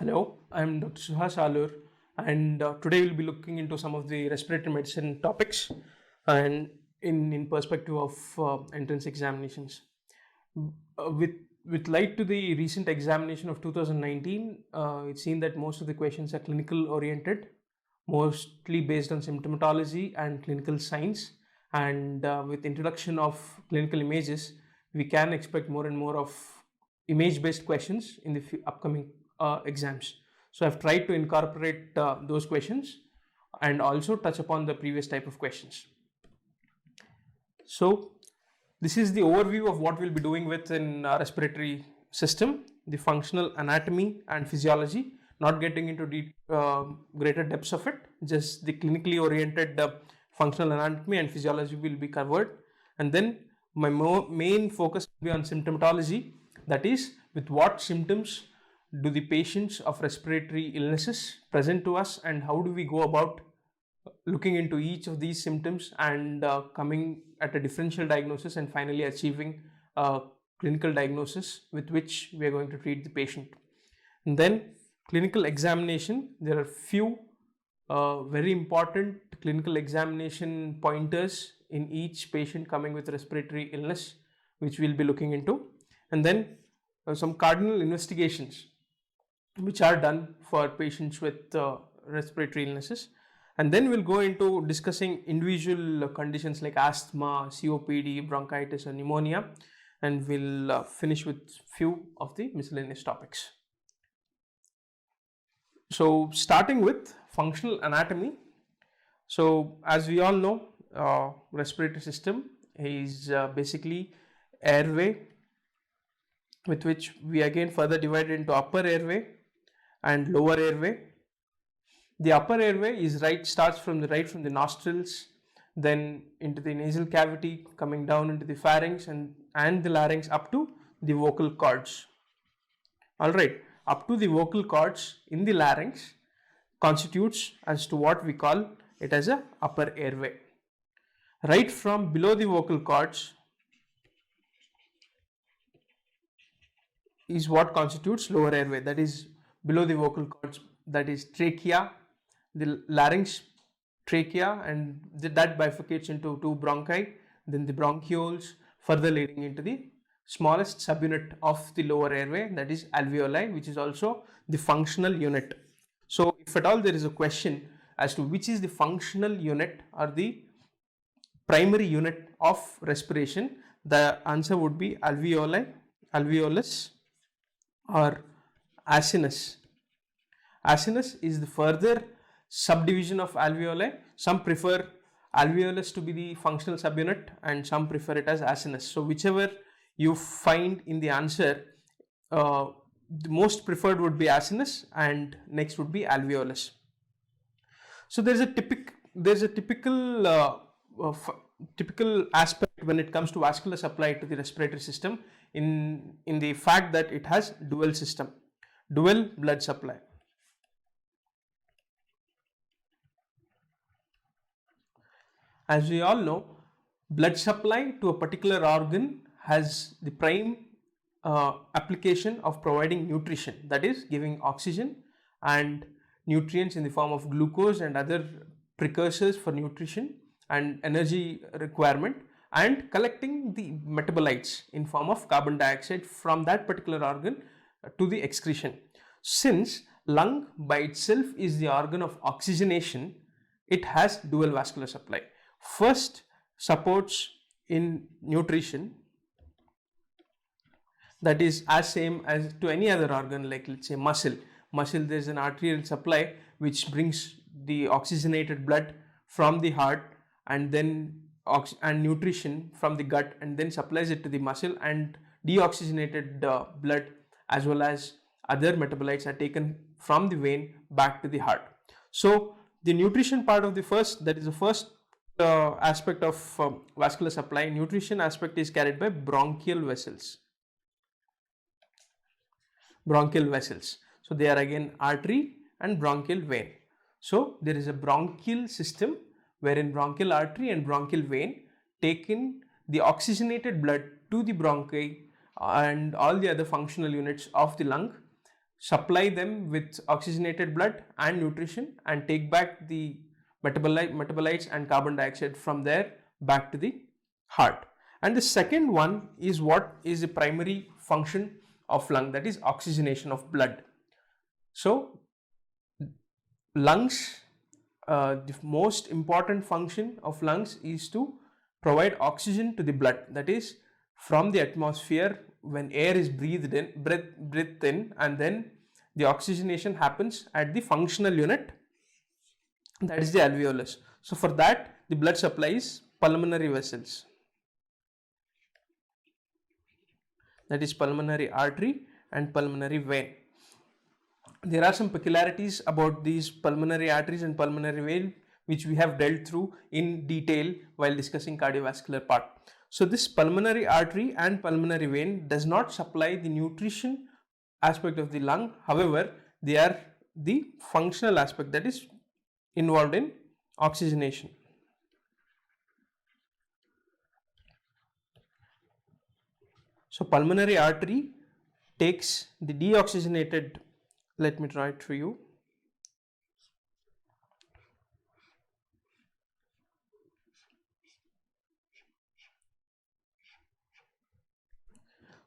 Hello, I'm Dr. Suhas Alur, and today we'll be looking into some of the respiratory medicine topics and in perspective of entrance examinations. With light to the recent examination of 2019, it's seen that most of the questions are clinical oriented, mostly based on symptomatology and clinical signs. And with introduction of clinical images, we can expect more and more of image-based questions in the upcoming exams. So I've tried to incorporate those questions and also touch upon the previous type of questions. So this is the overview of what we'll be doing within respiratory system, the functional anatomy and physiology, not getting into greater depths of it, just the clinically oriented functional anatomy and physiology will be covered. And then my main focus will be on symptomatology, that is, with what symptoms do the patients of respiratory illnesses present to us, and how do we go about looking into each of these symptoms and coming at a differential diagnosis and finally achieving a clinical diagnosis with which we are going to treat the patient. And then clinical examination, there are few very important clinical examination pointers in each patient coming with respiratory illness, which we'll be looking into. And then some cardinal investigations which are done for patients with respiratory illnesses. And then we'll go into discussing individual conditions like asthma, COPD, bronchitis, or pneumonia, and we'll finish with few of the miscellaneous topics. So starting with functional anatomy. So as we all know, respiratory system is basically airway, with which we again further divide into upper airway and lower airway. The upper airway is starts from the nostrils, then into the nasal cavity, coming down into the pharynx and the larynx up to the vocal cords. Alright, up to the vocal cords in the larynx constitutes as to what we call it as a upper airway. Right from below the vocal cords is what constitutes lower airway, that is below the vocal cords, that is trachea, the larynx, trachea, and that bifurcates into two bronchi, then the bronchioles, further leading into the smallest subunit of the lower airway, that is alveoli, which is also the functional unit. So if at all there is a question as to which is the functional unit or the primary unit of respiration, the answer would be alveoli, alveolus, or acinus. Acinus is the further subdivision of alveoli. Some prefer alveolus to be the functional subunit and some prefer it as acinus. So whichever you find in the answer, the most preferred would be acinus and next would be alveolus. So there's a typical aspect when it comes to vascular supply to the respiratory system in the fact that it has dual blood supply. As we all know, blood supply to a particular organ has the prime application of providing nutrition, that is giving oxygen and nutrients in the form of glucose and other precursors for nutrition and energy requirement, and collecting the metabolites in form of carbon dioxide from that particular organ to the excretion. Since lung by itself is the organ of oxygenation, it has dual vascular supply. First, supports in nutrition, that is as same as to any other organ, like let's say muscle. There is an arterial supply which brings the oxygenated blood from the heart and then nutrition from the gut and then supplies it to the muscle, and deoxygenated blood as well as other metabolites are taken from the vein back to the heart. So the nutrition part of the first aspect of vascular supply, nutrition aspect, is carried by bronchial vessels. So they are again artery and bronchial vein. So there is a bronchial system wherein bronchial artery and bronchial vein take in the oxygenated blood to the bronchi and all the other functional units of the lung supply them with oxygenated blood and nutrition and take back the metabolites and carbon dioxide from there back to the heart. And the second one is what is the primary function of lung, that is oxygenation of blood. So lungs, the most important function of lungs is to provide oxygen to the blood, that is from the atmosphere when air is breathed in, and then the oxygenation happens at the functional unit, that is the alveolus. So for that the blood supplies pulmonary vessels, that is pulmonary artery and pulmonary vein. There are some peculiarities about these pulmonary arteries and pulmonary vein which we have dealt through in detail while discussing cardiovascular part. So this pulmonary artery and pulmonary vein does not supply the nutrition aspect of the lung. However, they are the functional aspect, that is involved in oxygenation. So pulmonary artery takes the deoxygenated, let me try it for you.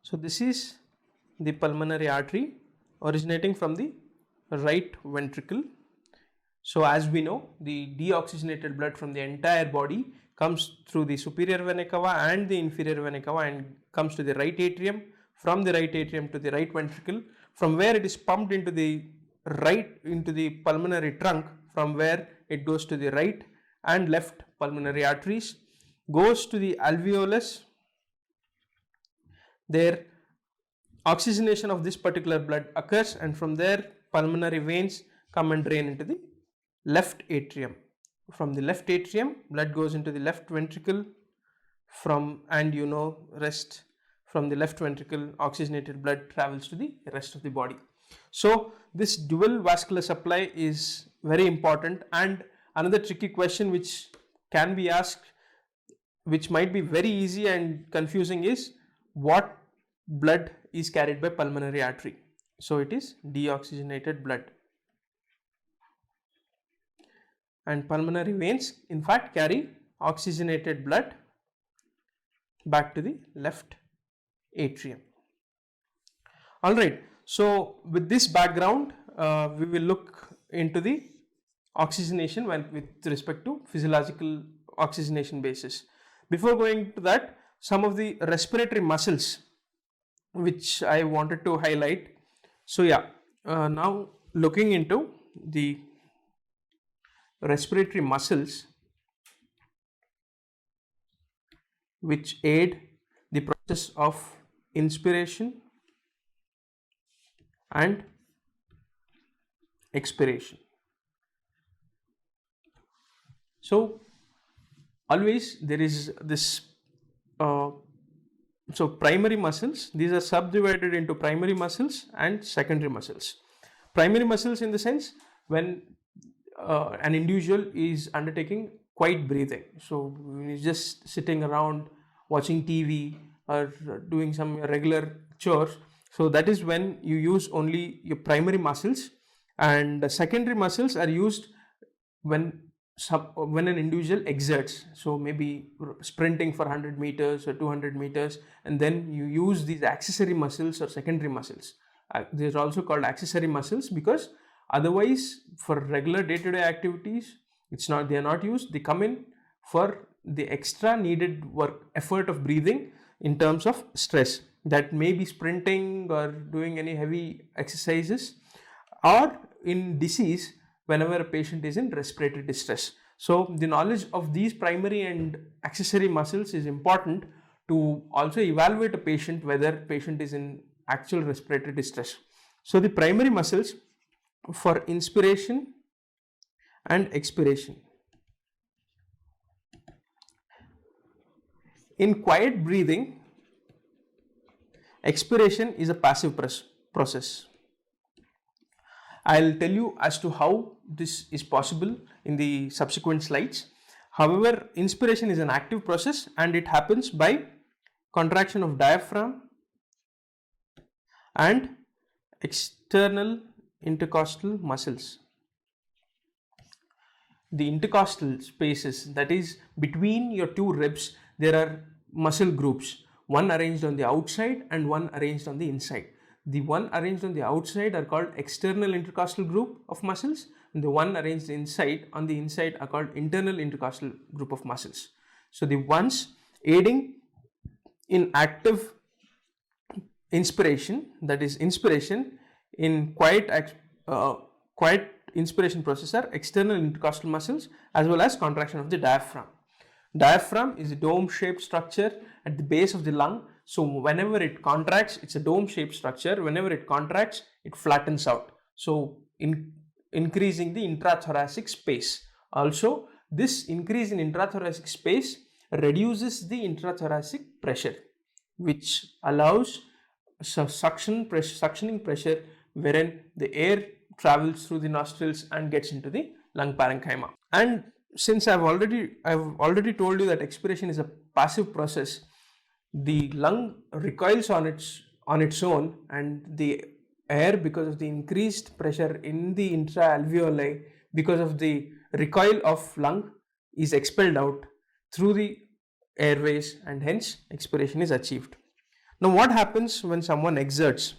So this is the pulmonary artery originating from the right ventricle. So as we know, the deoxygenated blood from the entire body comes through the superior vena cava and the inferior vena cava and comes to the right atrium, from the right atrium to the right ventricle, from where it is pumped into the pulmonary trunk, from where it goes to the right and left pulmonary arteries, goes to the alveolus. There oxygenation of this particular blood occurs, and from there pulmonary veins come and drain into the left atrium. From the left atrium, blood goes into the left ventricle, rest from the left ventricle, oxygenated blood travels to the rest of the body. So this dual vascular supply is very important. And another tricky question which can be asked, which might be very easy and confusing, is what blood is carried by pulmonary artery? So it is deoxygenated blood. And pulmonary veins in fact carry oxygenated blood back to the left atrium. Alright, so with this background, we will look into the oxygenation with respect to physiological oxygenation basis. Before going to that, some of the respiratory muscles which I wanted to highlight. So now looking into the respiratory muscles which aid the process of inspiration and expiration. So always there is this so primary muscles, these are subdivided into primary muscles and secondary muscles. Primary muscles in the sense when an individual is undertaking quiet breathing. So when he's just sitting around watching TV or doing some regular chores, so that is when you use only your primary muscles, and the secondary muscles are used when an individual exerts. So maybe sprinting for 100 meters or 200 meters, and then you use these accessory muscles or secondary muscles. These are also called accessory muscles because otherwise for regular day-to-day activities they are not used. They come in for the extra needed effort of breathing in terms of stress, that may be sprinting or doing any heavy exercises, or in disease whenever a patient is in respiratory distress. So the knowledge of these primary and accessory muscles is important to also evaluate a patient whether patient is in actual respiratory distress. So the primary muscles for inspiration and expiration. In quiet breathing, expiration is a passive process. I'll tell you as to how this is possible in the subsequent slides. However, inspiration is an active process and it happens by contraction of diaphragm and external intercostal muscles. The intercostal spaces, that is between your two ribs, there are muscle groups, one arranged on the outside and one arranged on the inside. The one arranged on the outside are called external intercostal group of muscles, and the one arranged inside on the inside are called internal intercostal group of muscles. So the ones aiding in active inspiration, that is inspiration in quiet inspiration process, are external intercostal muscles as well as contraction of the diaphragm. Diaphragm is a dome-shaped structure at the base of the lung. So whenever it contracts, it's a dome-shaped structure. Whenever it contracts, it flattens out. So increasing the intrathoracic space. Also, this increase in intrathoracic space reduces the intrathoracic pressure, which allows suctioning pressure wherein the air travels through the nostrils and gets into the lung parenchyma. And since I've already told you that expiration is a passive process, the lung recoils on its own, and the air, because of the increased pressure in the intra-alveoli, because of the recoil of lung, is expelled out through the airways, and hence expiration is achieved. Now, what happens when someone exerts,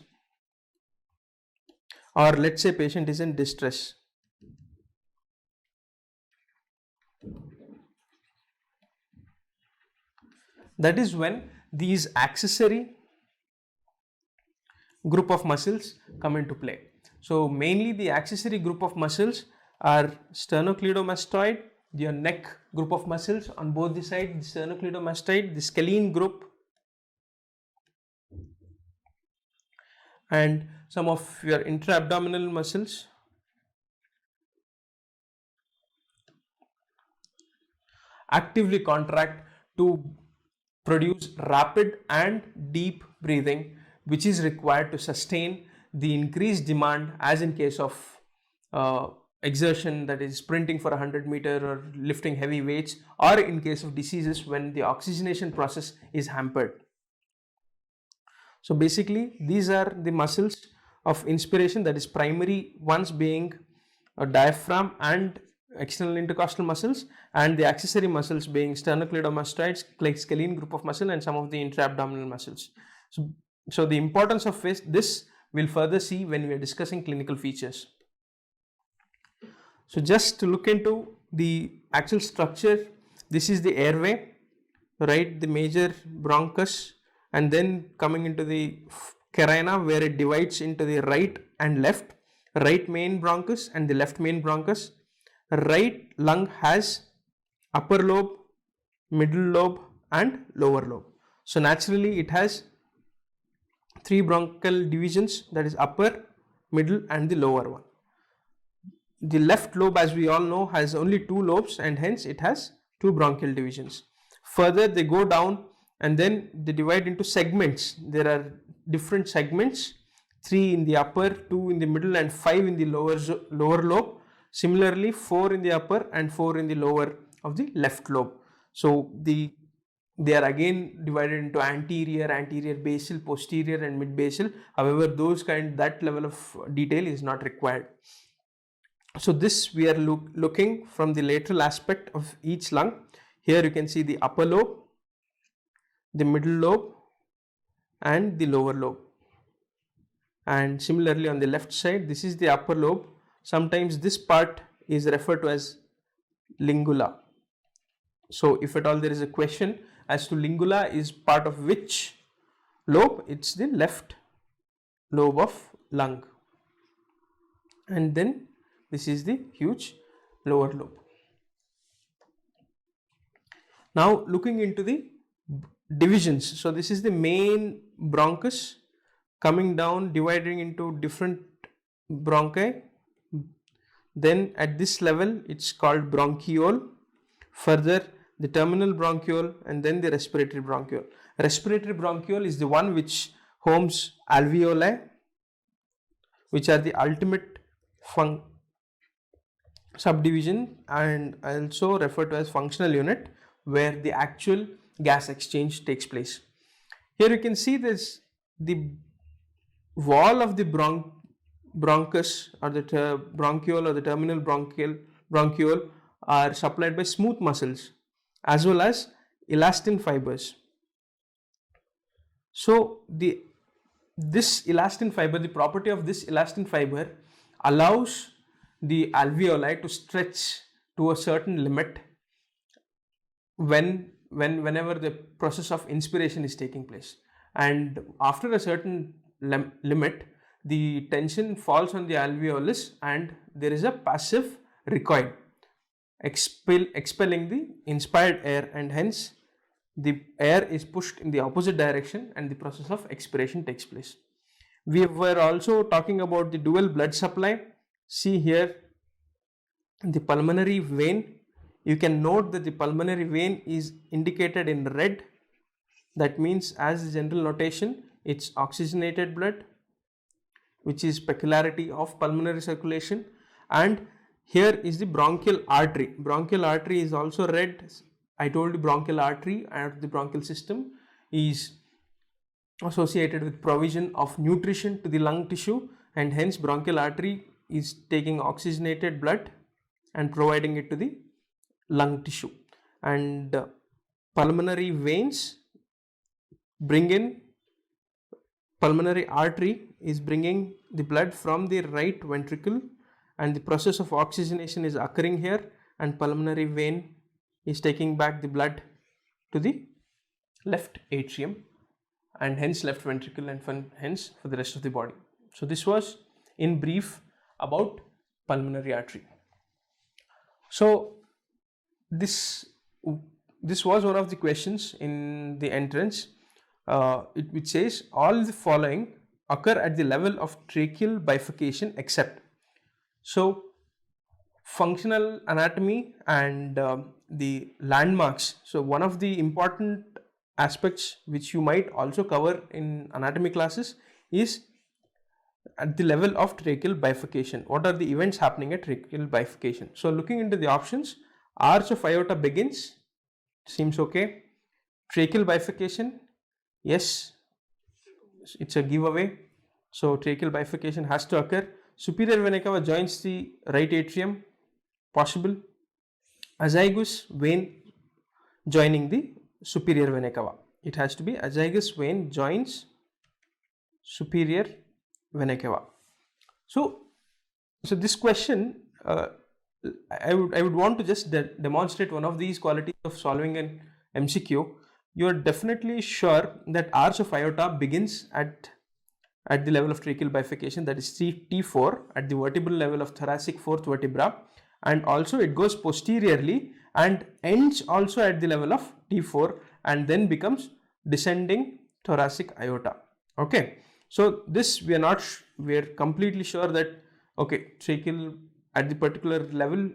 or let's say patient is in distress? That is when these accessory group of muscles come into play. So mainly the accessory group of muscles are sternocleidomastoid, your neck group of muscles on both the sides, the sternocleidomastoid, the scalene group, and some of your intra-abdominal muscles. Actively contract to produce rapid and deep breathing, which is required to sustain the increased demand, as in case of exertion, that is sprinting for 100 meters or lifting heavy weights, or in case of diseases when the oxygenation process is hampered. So basically these are the muscles of inspiration, that is primary ones being a diaphragm and external intercostal muscles, and the accessory muscles being sternocleidomastoids, like scalene group of muscle, and some of the intra-abdominal muscles. So the importance of this we'll further see when we are discussing clinical features. So just to look into the actual structure, this is the airway, right? The major bronchus, and then coming into the carina, where it divides into the right and left, right main bronchus and the left main bronchus. Right lung has upper lobe, middle lobe and lower lobe. So naturally it has three bronchial divisions, that is upper, middle and the lower one. The left lobe, as we all know, has only two lobes, and hence it has two bronchial divisions. Further they go down and then they divide into segments. There are different segments, 3 in the upper, 2 in the middle and 5 in the lower lobe. Similarly, 4 in the upper and 4 in the lower of the left lobe. So they are again divided into anterior basal, posterior and mid basal. However, that level of detail is not required. So this we are looking from the lateral aspect of each lung. Here you can see the upper lobe, the middle lobe and the lower lobe. And similarly on the left side, this is the upper lobe. Sometimes this part is referred to as lingula. So if at all there is a question as to lingula is part of which lobe, it's the left lobe of lung. And then this is the huge lower lobe. Now looking into the divisions. So this is the main bronchus coming down, dividing into different bronchi. Then at this level it's called bronchiole. Further the terminal bronchiole and then the respiratory bronchiole. Respiratory bronchiole is the one which homes alveoli, which are the ultimate subdivision and also referred to as functional unit, where the actual gas exchange takes place. Here you can see this, the wall of the bronchus or the bronchiole or the terminal bronchiole are supplied by smooth muscles as well as elastin fibers. So the property of this elastin fiber allows the alveoli to stretch to a certain limit whenever the process of inspiration is taking place, and after a certain limit the tension falls on the alveolus and there is a passive recoil expelling the inspired air, and hence the air is pushed in the opposite direction and the process of expiration takes place. We were also talking about the dual blood supply. See here the pulmonary vein. You can note that the pulmonary vein is indicated in red. That means, as a general notation, it's oxygenated blood, which is peculiarity of pulmonary circulation. And here is the bronchial artery. Bronchial artery is also red. I told you bronchial artery and the bronchial system is associated with provision of nutrition to the lung tissue, and hence bronchial artery is taking oxygenated blood and providing it to the lung tissue. And pulmonary veins bring in, pulmonary artery is bringing the blood from the right ventricle, and the process of oxygenation is occurring here, and pulmonary vein is taking back the blood to the left atrium and hence left ventricle, and hence for the rest of the body. So this was in brief about pulmonary artery. So this was one of the questions in the entrance, which says all the following occur at the level of tracheal bifurcation except. So functional anatomy and the landmarks. So one of the important aspects which you might also cover in anatomy classes is at the level of tracheal bifurcation. What are the events happening at tracheal bifurcation? So looking into the options, arch of aorta begins, seems okay. Tracheal bifurcation, yes, it's a giveaway. So tracheal bifurcation has to occur. Superior vena cava joins the right atrium, possible. Azygous vein joining the superior vena cava. It has to be azygous vein joins superior vena cava. So this question, I would want to just demonstrate one of these qualities of solving an MCQ. You are definitely sure that arch of aorta begins at the level of tracheal bifurcation, that is T4, at the vertebral level of thoracic fourth vertebra, and also it goes posteriorly and ends also at the level of T4 and then becomes descending thoracic aorta. Okay, so this we are completely sure that okay, tracheal at the particular level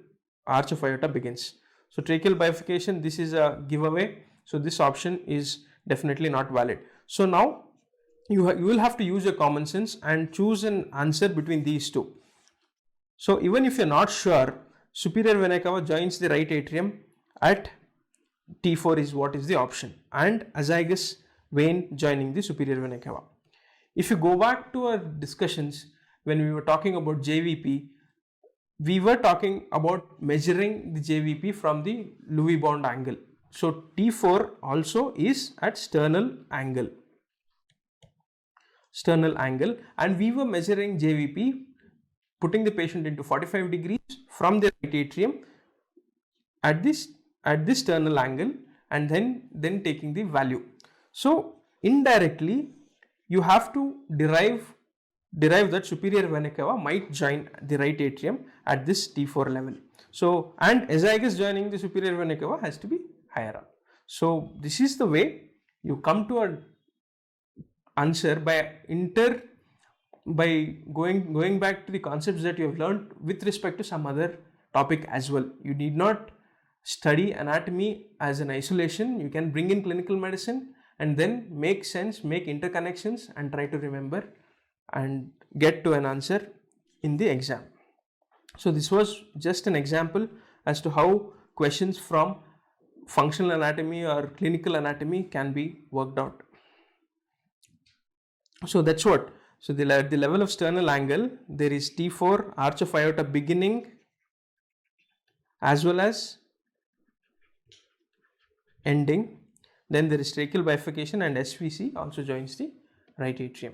arch of aorta begins. So tracheal bifurcation, this is a giveaway, so this option is definitely not valid. So now you will have to use your common sense and choose an answer between these two. So even if you're not sure, superior vena cava joins the right atrium at T4 is what is the option, and azygous vein joining the superior vena cava. If you go back to our discussions when we were talking about JVP, we were talking about measuring the JVP from the Louis bond angle. So T4 also is at sternal angle, and we were measuring JVP, putting the patient into 45 degrees from the right atrium at this sternal angle, and then taking the value. So indirectly you have to derive that superior vena cava might join the right atrium at this T4 level. So, and azygous joining the superior vena cava has to be higher up. So this is the way you come to an answer by going back to the concepts that you have learned with respect to some other topic as well. You need not study anatomy as an isolation. You can bring in clinical medicine and then make sense, make interconnections, and try to remember and get to an answer in the exam. So this was just an example as to how questions from functional anatomy or clinical anatomy can be worked out. So that's what. So the level of sternal angle, there is T4 arch of aorta beginning as well as ending. Then there is tracheal bifurcation and SVC also joins the right atrium.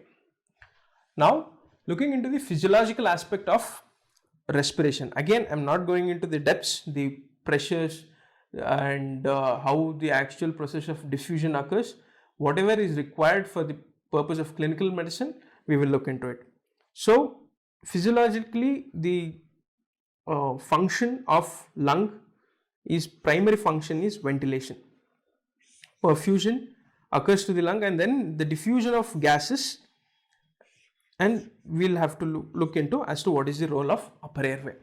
Now looking into the physiological aspect of respiration. Again, I'm not going into the depths, the pressures and how the actual process of diffusion occurs. Whatever is required for the purpose of clinical medicine, we will look into it. So physiologically, the function of lung is primary function is ventilation. Perfusion occurs to the lung and then the diffusion of gases, and we'll have to look into as to what is the role of upper airway.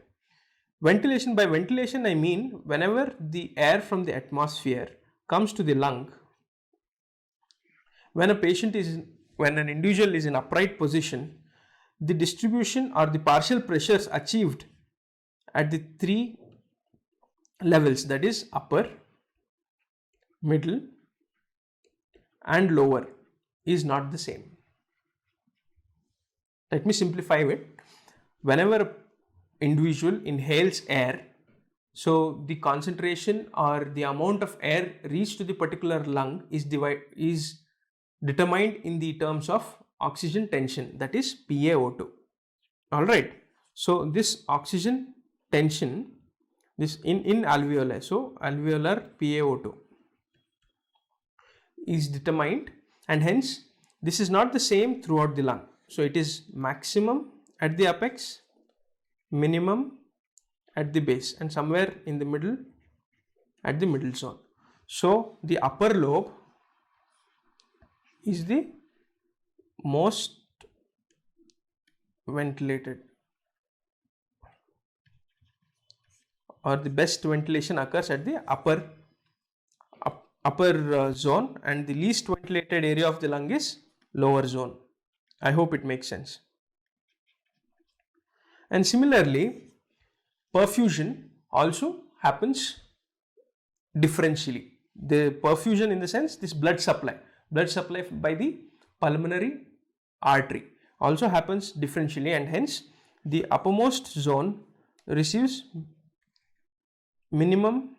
Ventilation, by ventilation I mean whenever the air from the atmosphere comes to the lung, when an individual is in upright position, the distribution or the partial pressures achieved at the three levels, that is upper, middle and lower, is not the same. Let me simplify it. Whenever an individual inhales air, so the concentration or the amount of air reached to the particular lung is determined in the terms of oxygen tension, that is PaO2. Alright, so this oxygen tension, this in alveoli, so alveolar PaO2 is determined, and hence this is not the same throughout the lung. So it is maximum at the apex, minimum at the base, and somewhere in the middle at the middle zone. So the upper lobe is the most ventilated, or the best ventilation occurs at the upper zone, and the least ventilated area of the lung is lower zone. I hope it makes sense. And similarly, perfusion also happens differentially. The perfusion in the sense, this blood supply by the pulmonary artery also happens differentially, and hence the uppermost zone receives minimum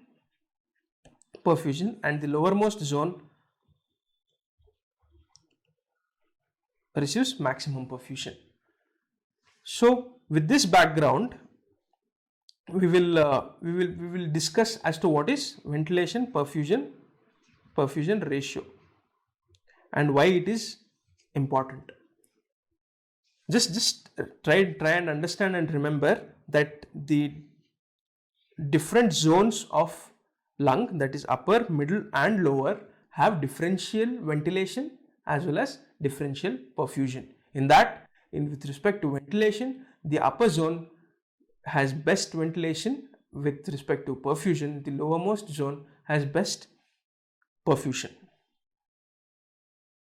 perfusion and the lowermost zone receives maximum perfusion. So with this background, we will discuss as to what is ventilation perfusion ratio and why it is important. Just try and understand and remember that the different zones of lung, that is upper, middle and lower, have differential ventilation as well as differential perfusion. With respect to ventilation, the upper zone has best ventilation. With respect to perfusion, the lowermost zone has best perfusion.